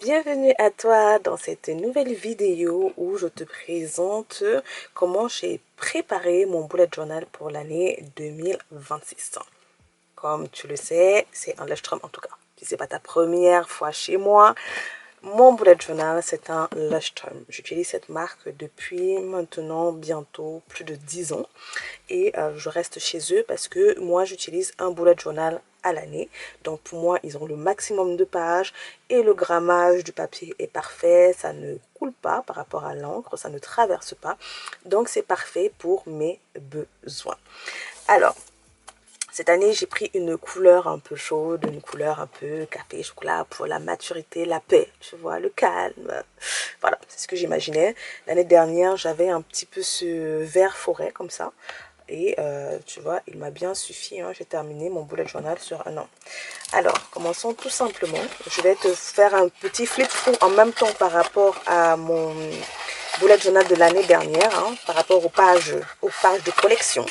Bienvenue à toi dans cette nouvelle vidéo où je te présente comment j'ai préparé mon bullet journal pour l'année 2026. Comme tu le sais, c'est un Leuchtturm en tout cas. Si ce n'est pas ta première fois chez moi, mon bullet journal, c'est un Leuchtturm. J'utilise cette marque depuis maintenant bientôt plus de 10 ans et je reste chez eux parce que moi, j'utilise un bullet journal à l'année. Donc pour moi, ils ont le maximum de pages et le grammage du papier est parfait. Ça ne coule pas par rapport à l'encre, ça ne traverse pas. Donc c'est parfait pour mes besoins. Alors, cette année, j'ai pris une couleur un peu chaude, une couleur un peu café, chocolat pour la maturité, la paix, tu vois, le calme. Voilà, c'est ce que j'imaginais. L'année dernière, j'avais un petit peu ce vert forêt comme ça. Et tu vois, il m'a bien suffi. Hein. J'ai terminé mon bullet journal sur un an. Alors, commençons tout simplement. Je vais te faire un petit flip-through en même temps par rapport à mon bullet journal de l'année dernière, hein, par rapport aux pages de collection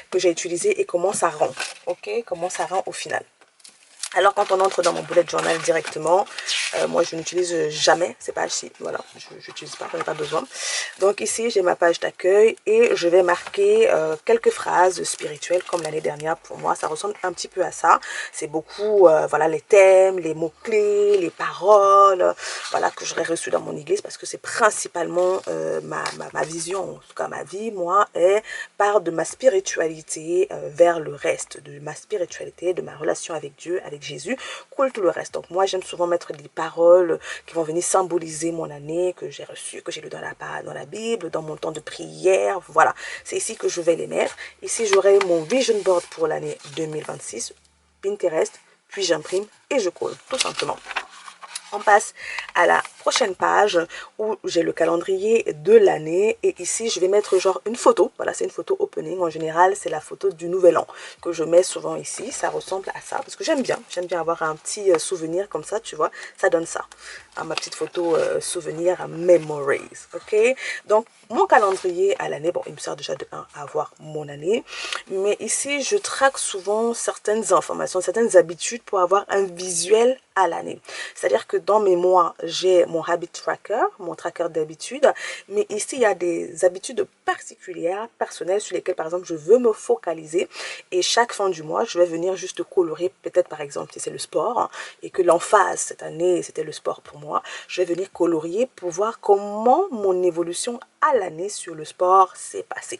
que j'ai utilisées et comment ça rend. Ok, comment ça rend au final. Alors, quand on entre dans mon bullet journal directement, moi, je n'utilise jamais ces pages-ci. Voilà, je n'utilise pas, j'en ai pas besoin. Donc, ici, j'ai ma page d'accueil et je vais marquer quelques phrases spirituelles comme l'année dernière. Pour moi, ça ressemble un petit peu à ça. C'est beaucoup, voilà, les thèmes, les mots-clés, les paroles, voilà, que j'aurais reçues dans mon église parce que c'est principalement ma vision, en tout cas ma vie, moi, est part de ma spiritualité vers le reste, de ma spiritualité, de ma relation avec Dieu, avec Jésus, coule tout le reste. Donc moi, j'aime souvent mettre des paroles qui vont venir symboliser mon année que j'ai reçue, que j'ai lu dans la Bible, dans mon temps de prière. Voilà, c'est ici que je vais les mettre. Ici, j'aurai mon vision board pour l'année 2026, Pinterest, puis j'imprime et je colle, tout simplement. On passe à la prochaine page où j'ai le calendrier de l'année et ici je vais mettre genre une photo. Voilà, c'est une photo opening. En général, c'est la photo du nouvel an que je mets souvent ici. Ça ressemble à ça parce que j'aime bien avoir un petit souvenir comme ça, tu vois. Ça donne ça. Hein, ma petite photo souvenir memories. Ok, donc mon calendrier à l'année, bon, il me sert déjà de 1 à avoir mon année, mais ici je traque souvent certaines informations, certaines habitudes pour avoir un visuel à l'année. C'est-à-dire que dans mes mois, j'ai mon habit tracker, mon tracker d'habitude, mais ici, il y a des habitudes particulières, personnelles, sur lesquelles, par exemple, je veux me focaliser. Et chaque fin du mois, je vais venir juste colorer, peut-être, par exemple, si c'est le sport, hein, et que l'emphase, cette année, c'était le sport pour moi, je vais venir colorier pour voir comment mon évolution à l'année sur le sport s'est passée.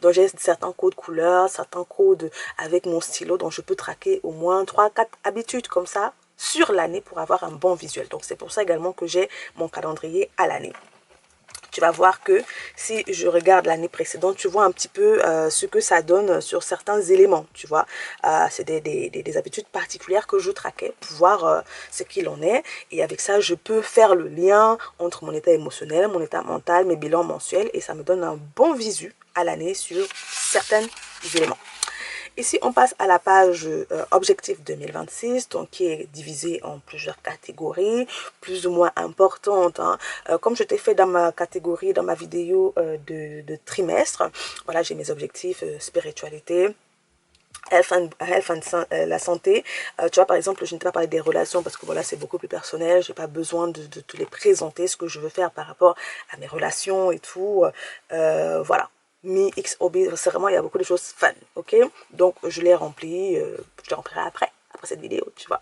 Donc, j'ai certains codes couleurs, certains codes avec mon stylo, dont je peux traquer au moins 3-4 habitudes comme ça, sur l'année pour avoir un bon visuel. Donc, c'est pour ça également que j'ai mon calendrier à l'année. Tu vas voir que si je regarde l'année précédente, tu vois un petit peu ce que ça donne sur certains éléments, tu vois. C'est des habitudes particulières que je traquais pour voir ce qu'il en est. Et avec ça, je peux faire le lien entre mon état émotionnel, mon état mental, mes bilans mensuels. Et ça me donne un bon visu à l'année sur certains éléments. Ici, on passe à la page Objectif 2026, donc qui est divisée en plusieurs catégories, plus ou moins importantes. Hein. Comme je t'ai fait dans ma catégorie, dans ma vidéo de trimestre, voilà, j'ai mes objectifs spiritualité, la santé. Tu vois, par exemple, je ne t'ai pas parlé des relations parce que voilà, c'est beaucoup plus personnel. J'ai pas besoin de te les présenter, ce que je veux faire par rapport à mes relations et tout. Voilà. Mi XOB, c'est vraiment, il y a beaucoup de choses fun, ok? Donc, je les remplis, je les remplirai après cette vidéo, tu vois.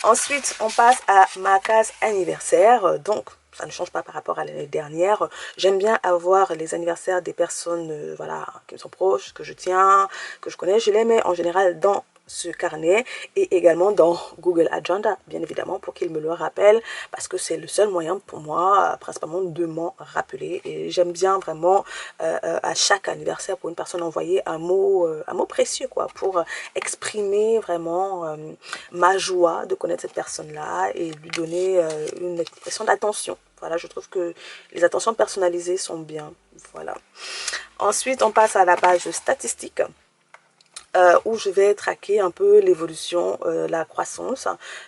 Ensuite, on passe à ma case anniversaire. Donc, ça ne change pas par rapport à l'année dernière. J'aime bien avoir les anniversaires des personnes voilà, qui me sont proches, que je tiens, que je connais. Je les mets en général dans ce carnet et également dans Google Agenda, bien évidemment, pour qu'il me le rappelle, parce que c'est le seul moyen pour moi, principalement, de m'en rappeler. Et j'aime bien vraiment, à chaque anniversaire, pour une personne, envoyer un mot précieux, quoi, pour exprimer vraiment ma joie de connaître cette personne-là et lui donner une expression d'attention. Voilà, je trouve que les attentions personnalisées sont bien. Voilà. Ensuite, on passe à la page statistique. Où je vais traquer un peu l'évolution, la croissance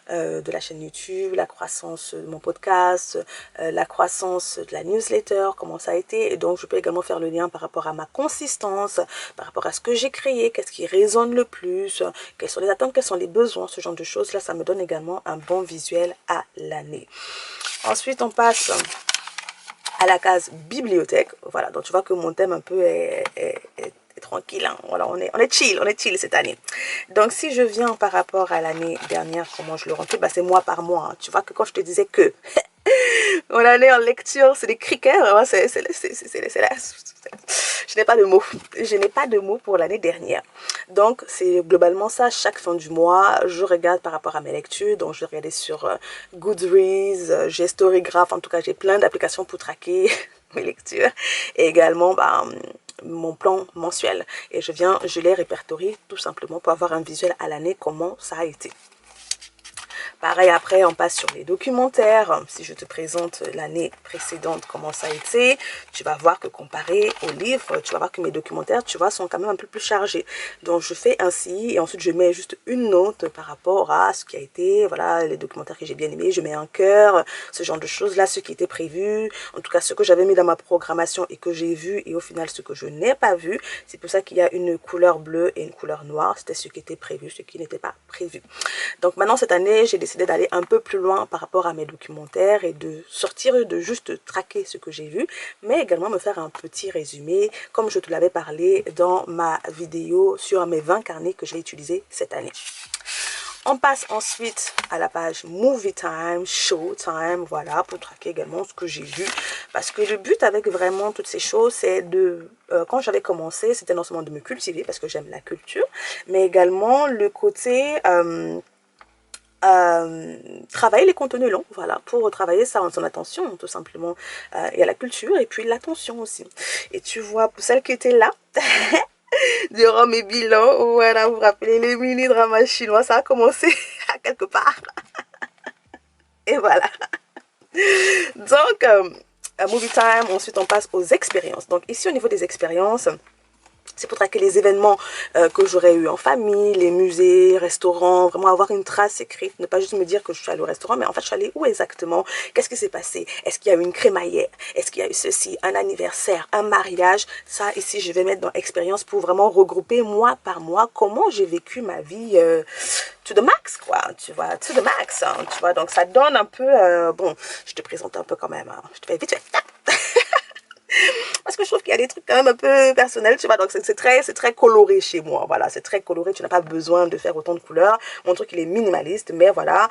de la chaîne YouTube, la croissance de mon podcast, la croissance de la newsletter, comment ça a été. Et donc, je peux également faire le lien par rapport à ma consistance, par rapport à ce que j'ai créé, qu'est-ce qui résonne le plus, quelles sont les attentes, quels sont les besoins, ce genre de choses. Là, ça me donne également un bon visuel à l'année. Ensuite, on passe à la case bibliothèque. Voilà, donc tu vois que mon thème un peu est tranquille, hein. Voilà, on est chill cette année. Donc si je viens par rapport à l'année dernière, comment je le remplis, bah, c'est mois par mois, hein. Tu vois que quand je te disais que mon année en lecture, c'est des crickets, vraiment, je n'ai pas de mots. Je n'ai pas de mots pour l'année dernière. Donc, c'est globalement ça. Chaque fin du mois, je regarde par rapport à mes lectures. Donc, je regardais sur Goodreads, j'ai Storygraph. En tout cas, j'ai plein d'applications pour traquer mes lectures. Et également, bah, mon plan mensuel. Et je les répertorie tout simplement pour avoir un visuel à l'année, comment ça a été. Pareil, après, on passe sur les documentaires. Si je te présente l'année précédente, comment ça a été, tu vas voir que comparé au livre, tu vas voir que mes documentaires, tu vois, sont quand même un peu plus chargés. Donc, je fais ainsi et ensuite, je mets juste une note par rapport à ce qui a été, voilà, les documentaires que j'ai bien aimés. Je mets un cœur, ce genre de choses-là, ce qui était prévu. En tout cas, ce que j'avais mis dans ma programmation et que j'ai vu et au final, ce que je n'ai pas vu. C'est pour ça qu'il y a une couleur bleue et une couleur noire. C'était ce qui était prévu, ce qui n'était pas prévu. Donc, maintenant, cette année, j'ai décidé d'aller un peu plus loin par rapport à mes documentaires et de sortir de juste traquer ce que j'ai vu, mais également me faire un petit résumé, comme je te l'avais parlé dans ma vidéo sur mes 20 carnets que j'ai utilisés cette année. On passe ensuite à la page Movie Time, Show Time, voilà, pour traquer également ce que j'ai vu. Parce que le but avec vraiment toutes ces choses, c'est de... quand j'avais commencé, c'était non seulement de me cultiver, parce que j'aime la culture, mais également le côté... travailler les contenus longs, voilà, pour travailler ça, son attention, tout simplement. Il y a la culture et puis l'attention aussi. Et tu vois, pour celles qui étaient là, durant mes bilans, voilà, vous vous rappelez, les mini-dramas chinois, ça a commencé à quelque part. Et voilà. Donc, movie time, ensuite on passe aux expériences. Donc ici, au niveau des expériences, c'est pour traquer les événements que j'aurais eu en famille, les musées, restaurants, vraiment avoir une trace écrite, ne pas juste me dire que je suis allée au restaurant, mais en fait je suis allée où exactement, qu'est-ce qui s'est passé, est-ce qu'il y a eu une crémaillère, est-ce qu'il y a eu ceci, un anniversaire, un mariage, ça ici je vais mettre dans expérience pour vraiment regrouper mois par mois comment j'ai vécu ma vie to the max, quoi, tu vois, to the max, hein, tu vois, donc ça donne un peu, bon, je te présente un peu quand même, hein, je te fais vite fait. Parce que je trouve qu'il y a des trucs quand même un peu personnels, tu vois, donc c'est très coloré chez moi, voilà, c'est très coloré, tu n'as pas besoin de faire autant de couleurs, mon truc il est minimaliste, mais voilà,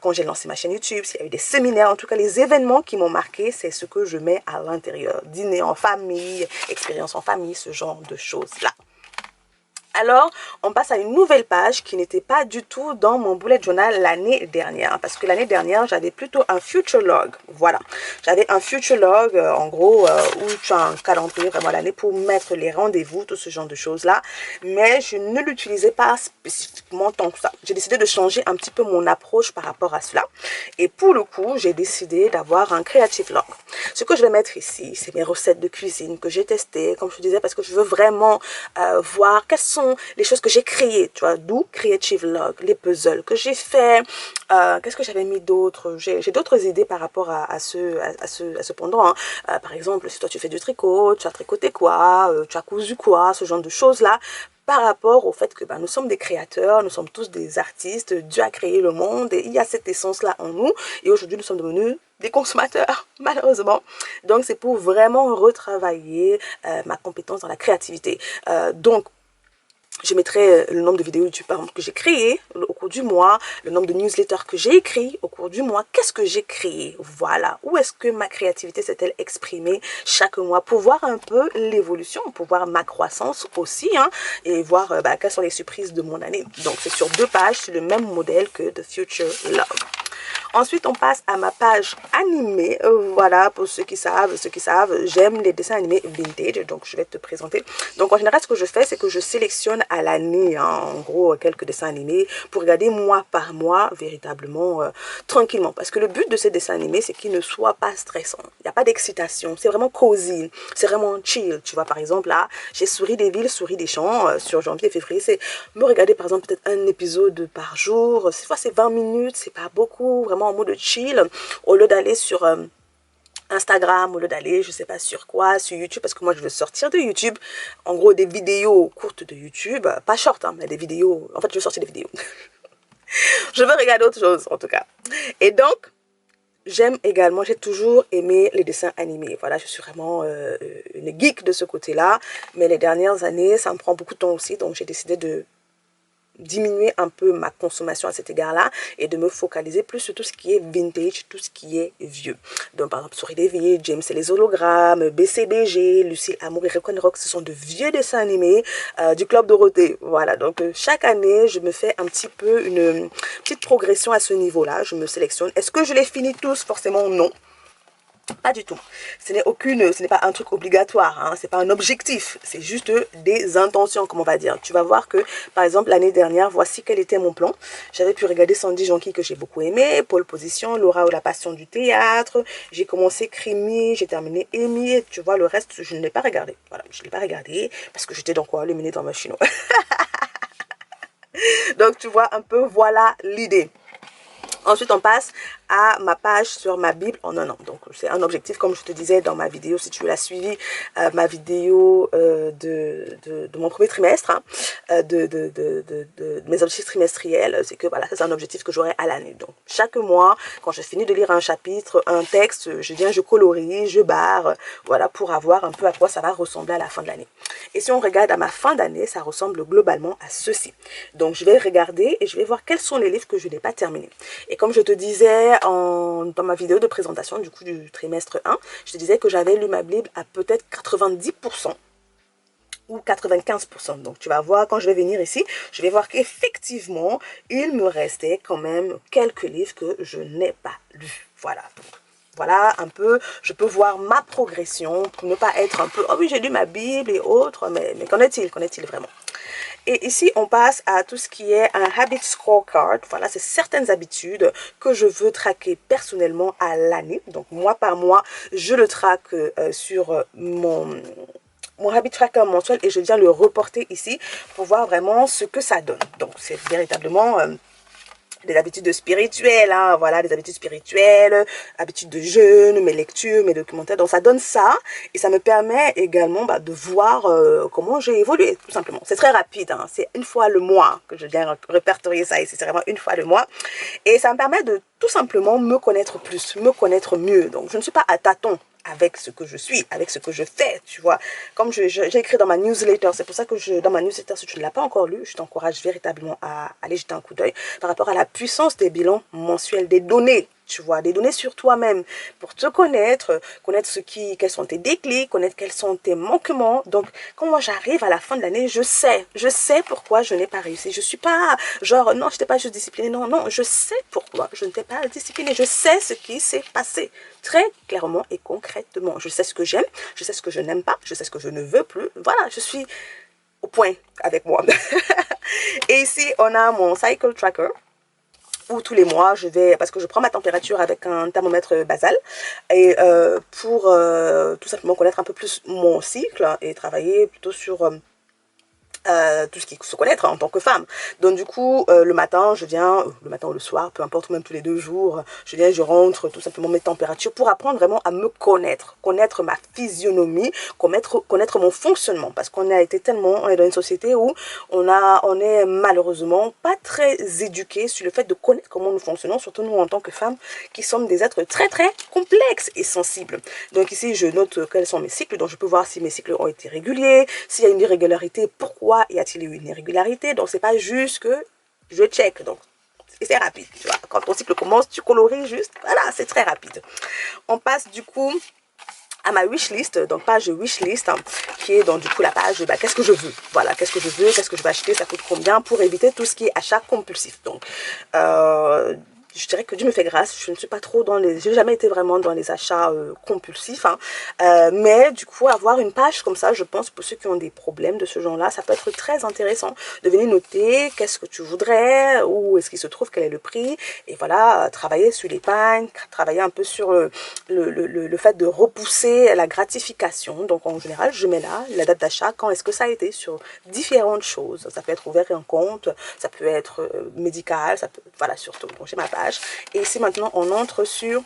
quand j'ai lancé ma chaîne YouTube, s'il y a eu des séminaires, en tout cas les événements qui m'ont marqué, c'est ce que je mets à l'intérieur, dîner en famille, expérience en famille, ce genre de choses-là. Alors, on passe à une nouvelle page qui n'était pas du tout dans mon bullet journal l'année dernière. Parce que l'année dernière, j'avais plutôt un future log. Voilà. J'avais un future log, en gros, où tu as un calendrier vraiment l'année pour mettre les rendez-vous, tout ce genre de choses-là. Mais je ne l'utilisais pas spécifiquement tant que ça. J'ai décidé de changer un petit peu mon approche par rapport à cela. Et pour le coup, j'ai décidé d'avoir un creative log. Ce que je vais mettre ici, c'est mes recettes de cuisine que j'ai testées, comme je te disais, parce que je veux vraiment voir quelles sont les choses que j'ai créées, tu vois, d'où Creative Log, les puzzles que j'ai fait, qu'est-ce que j'avais mis d'autre, j'ai d'autres idées par rapport à ce pendant, hein. Par exemple, si toi tu fais du tricot, tu as tricoté quoi, tu as cousu quoi, ce genre de choses-là, par rapport au fait que bah, nous sommes des créateurs, nous sommes tous des artistes, Dieu a créé le monde et il y a cette essence-là en nous et aujourd'hui nous sommes devenus des consommateurs, malheureusement. Donc c'est pour vraiment retravailler ma compétence dans la créativité. Donc, je mettrai le nombre de vidéos YouTube par exemple que j'ai créées au cours du mois, le nombre de newsletters que j'ai écrits au cours du mois, qu'est-ce que j'ai créé, voilà, où est-ce que ma créativité s'est-elle exprimée chaque mois pour voir un peu l'évolution, pour voir ma croissance aussi, hein, et voir bah, quelles sont les surprises de mon année. Donc c'est sur 2 pages, c'est le même modèle que The Future Love. Ensuite, on passe à ma page animée. Voilà, pour ceux qui savent, j'aime les dessins animés vintage. Donc, je vais te présenter. Donc, en général, ce que je fais, c'est que je sélectionne à l'année, hein, en gros, quelques dessins animés pour regarder mois par mois, véritablement, tranquillement. Parce que le but de ces dessins animés, c'est qu'ils ne soient pas stressants. Il n'y a pas d'excitation. C'est vraiment cosy. C'est vraiment chill. Tu vois, par exemple, là, j'ai Souris des villes, Souris des champs sur janvier et février. C'est me regarder, par exemple, peut-être un épisode par jour. Cette fois, c'est 20 minutes. C'est pas beaucoup. Vraiment en mode chill. Au lieu d'aller sur... Instagram, au lieu d'aller, je sais pas sur quoi, sur YouTube, parce que moi je veux sortir de YouTube, en gros des vidéos courtes de YouTube, pas short, hein, mais des vidéos, en fait je veux sortir des vidéos. Je veux regarder autre chose en tout cas. Et donc, j'aime également, j'ai toujours aimé les dessins animés. Voilà, je suis vraiment une geek de ce côté-là. Mais les dernières années, ça me prend beaucoup de temps aussi. Donc, j'ai décidé de diminuer un peu ma consommation à cet égard-là et de me focaliser plus sur tout ce qui est vintage, tout ce qui est vieux. Donc, par exemple, Souris Davy, James et les hologrammes, BCBG, Lucille Amour et Recon Rock, ce sont de vieux dessins animés du Club Dorothée. Voilà, donc chaque année, je me fais un petit peu une petite progression à ce niveau-là. Je me sélectionne. Est-ce que je les finis tous? Forcément, non. Pas du tout. Ce n'est pas un truc obligatoire, hein. C'est pas un objectif. C'est juste des intentions, comme on va dire. Tu vas voir que, par exemple, l'année dernière, voici quel était mon plan. J'avais pu regarder Sandy Jonky que j'ai beaucoup aimé, Pole Position, Laura ou la passion du théâtre. J'ai commencé Crimi, j'ai terminé Amy. Et tu vois, le reste, je ne l'ai pas regardé. Voilà, je ne l'ai pas regardé parce que j'étais dans quoi? Le dans ma chinois. Donc, tu vois un peu, voilà l'idée. Ensuite, on passe à ma page sur ma Bible en un an. Donc, c'est un objectif, comme je te disais dans ma vidéo, si tu l'as suivi, ma vidéo de mon premier trimestre, hein, de mes objectifs trimestriels, c'est que voilà, ça c'est un objectif que j'aurai à l'année. Donc, chaque mois, quand je finis de lire un chapitre, un texte, je colorie, je barre, voilà, pour avoir un peu à quoi ça va ressembler à la fin de l'année. Et si on regarde à ma fin d'année, ça ressemble globalement à ceci. Donc, je vais regarder et je vais voir quels sont les livres que je n'ai pas terminés. Et comme je te disais dans ma vidéo de présentation du coup du trimestre 1, je te disais que j'avais lu ma Bible à peut-être 90% ou 95%. Donc tu vas voir, quand je vais venir ici, je vais voir qu'effectivement, il me restait quand même quelques livres que je n'ai pas lus. Voilà. Voilà un peu, je peux voir ma progression pour ne pas être un peu, oh oui, j'ai lu ma Bible et autres, mais qu'en est-il vraiment? Et ici, on passe à tout ce qui est un habit scorecard. Voilà, c'est certaines habitudes que je veux traquer personnellement à l'année. Donc, mois par mois, je le traque sur mon habit tracker mensuel et je viens le reporter ici pour voir vraiment ce que ça donne. Donc, c'est véritablement des habitudes spirituelles, hein, voilà, des habitudes spirituelles, habitudes de jeûne, mes lectures, mes documentaires. Donc, ça donne ça et ça me permet également de voir comment j'ai évolué, tout simplement. C'est très rapide, hein, c'est une fois le mois que je viens répertorier ça ici, c'est vraiment une fois le mois. Et ça me permet de tout simplement me connaître plus, me connaître mieux. Donc, je ne suis pas à tâtons avec ce que je suis, avec ce que je fais, tu vois. Comme j'ai écrit dans ma newsletter, c'est pour ça que dans ma newsletter, si tu ne l'as pas encore lu, je t'encourage véritablement à aller jeter un coup d'œil par rapport à la puissance des bilans mensuels, des données, tu vois, des données sur toi-même pour te connaître, connaître quels sont tes déclics, connaître quels sont tes manquements. Donc, quand moi j'arrive à la fin de l'année, je sais pourquoi je n'ai pas réussi. Je suis pas genre, non, je n'étais pas juste disciplinée. Non, non, je sais pourquoi je n'étais pas disciplinée. Je sais ce qui s'est passé très clairement et concrètement. Je sais ce que j'aime, je sais ce que je n'aime pas, je sais ce que je ne veux plus. Voilà, je suis au point avec moi. Et ici, on a mon cycle tracker où tous les mois, parce que je prends ma température avec un thermomètre basal, et pour tout simplement connaître un peu plus mon cycle et travailler plutôt sur tout ce qui se connaître en tant que femme. Donc du coup, le matin ou le soir, peu importe, même tous les 2 jours, je rentre tout simplement mes températures pour apprendre vraiment à me connaître ma physionomie, connaître mon fonctionnement, parce on est dans une société où on est malheureusement pas très éduqué sur le fait de connaître comment nous fonctionnons, surtout nous en tant que femmes qui sommes des êtres très très complexes et sensibles. Donc ici, je note quels sont mes cycles, donc je peux voir si mes cycles ont été réguliers, s'il y a une irrégularité, pourquoi y a-t-il eu une irrégularité. Donc c'est pas juste que je check, donc c'est rapide, tu vois. Quand ton cycle commence, tu colories juste, voilà, c'est très rapide. On passe du coup à ma wishlist, donc page wishlist, hein, qui est donc du coup la page qu'est-ce que je veux, voilà, qu'est-ce que je veux, qu'est-ce que je vais acheter, ça coûte combien, pour éviter tout ce qui est achat compulsif. Donc je dirais que Dieu me fait grâce, je ne suis pas trop j'ai jamais été vraiment dans les achats compulsifs, hein, mais du coup avoir une page comme ça, je pense pour ceux qui ont des problèmes de ce genre-là, ça peut être très intéressant de venir noter qu'est-ce que tu voudrais, où est-ce qu'il se trouve, quel est le prix, et voilà, travailler sur l'épargne, travailler un peu sur le fait de repousser la gratification. Donc en général, je mets là la date d'achat, quand est-ce que ça a été sur différentes choses. Ça peut être ouvert un compte, ça peut être médical, ça peut, voilà, surtout. Donc j'ai ma page. Et ici maintenant, on entre sur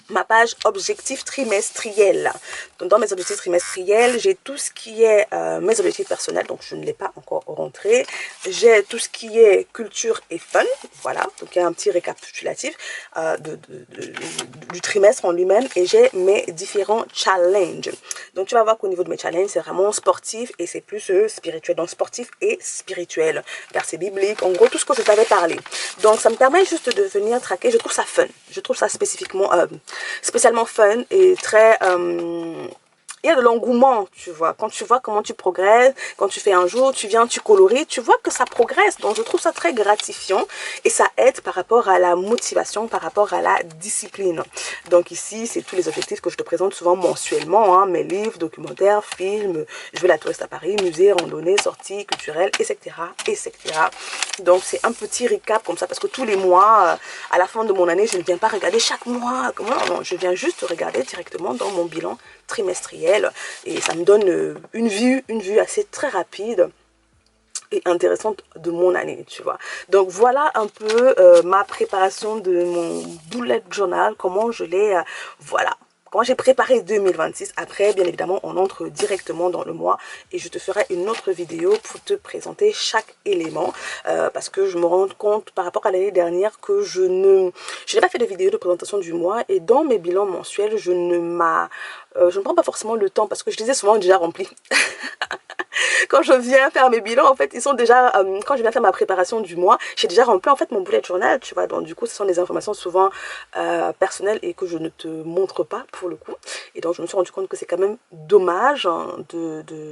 ma page objectifs trimestriels. Donc, dans mes objectifs trimestriels, j'ai tout ce qui est mes objectifs personnels, donc je ne l'ai pas encore rentré. J'ai tout ce qui est culture et fun, voilà, donc il y a un petit récapitulatif du trimestre en lui-même, et j'ai mes différents challenges. Donc tu vas voir qu'au niveau de mes challenges, c'est vraiment sportif et c'est plus spirituel, donc sportif et spirituel, versets bibliques, en gros tout ce que je t'avais parlé. Donc ça me permet juste de venir traquer, je trouve ça fun, je trouve ça spécialement fun et très il y a de l'engouement, tu vois. Quand tu vois comment tu progresses, quand tu fais un jour, tu viens, tu coloris, tu vois que ça progresse. Donc, je trouve ça très gratifiant et ça aide par rapport à la motivation, par rapport à la discipline. Donc, ici, c'est tous les objectifs que je te présente souvent mensuellement, hein, mes livres, documentaires, films, je vais la touriste à Paris, musée, randonnée, sorties culturelles, etc., etc. Donc, c'est un petit recap comme ça parce que tous les mois, à la fin de mon année, je ne viens pas regarder chaque mois. Non, je viens juste regarder directement dans mon bilan trimestriel et ça me donne une vue assez très rapide et intéressante de mon année, tu vois. Donc voilà un peu ma préparation de mon bullet journal, comment je l'ai, voilà. Comment j'ai préparé 2026. Après, bien évidemment, on entre directement dans le mois et je te ferai une autre vidéo pour te présenter chaque élément parce que je me rends compte par rapport à l'année dernière que je n'ai pas fait de vidéo de présentation du mois et dans mes bilans mensuels, je ne prends pas forcément le temps parce que je les ai souvent déjà remplis. Quand je viens faire mes bilans, en fait, ils sont déjà, quand je viens faire ma préparation du mois, j'ai déjà rempli en fait mon bullet journal, tu vois. Donc du coup, ce sont des informations souvent personnelles et que je ne te montre pas pour le coup. Et donc je me suis rendu compte que c'est quand même dommage hein,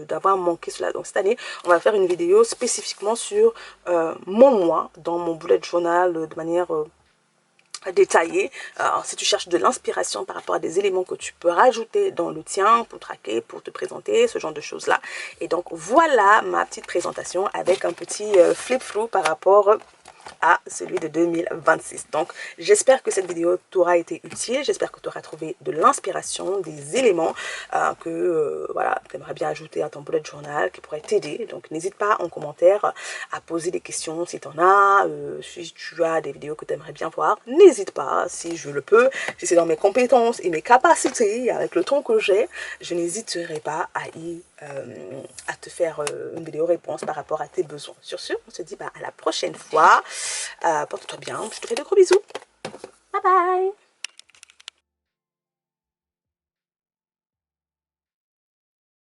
d'avoir manqué cela. Donc cette année, on va faire une vidéo spécifiquement sur mon mois dans mon bullet journal de manière détaillé. Alors, si tu cherches de l'inspiration par rapport à des éléments que tu peux rajouter dans le tien pour traquer, pour te présenter, ce genre de choses-là. Et donc, voilà ma petite présentation avec un petit flip-through par rapport à celui de 2026. Donc, j'espère que cette vidéo t'aura été utile. J'espère que tu auras trouvé de l'inspiration, des éléments voilà, tu aimerais bien ajouter à ton bullet journal qui pourraient t'aider. Donc, n'hésite pas en commentaire à poser des questions si tu en as. Si tu as des vidéos que tu aimerais bien voir, n'hésite pas, si je le peux, si c'est dans mes compétences et mes capacités, avec le temps que j'ai, je n'hésiterai pas à te faire une vidéo réponse par rapport à tes besoins. Sur ce, on se dit à la prochaine fois. Porte-toi bien, je te fais de gros bisous. Bye bye.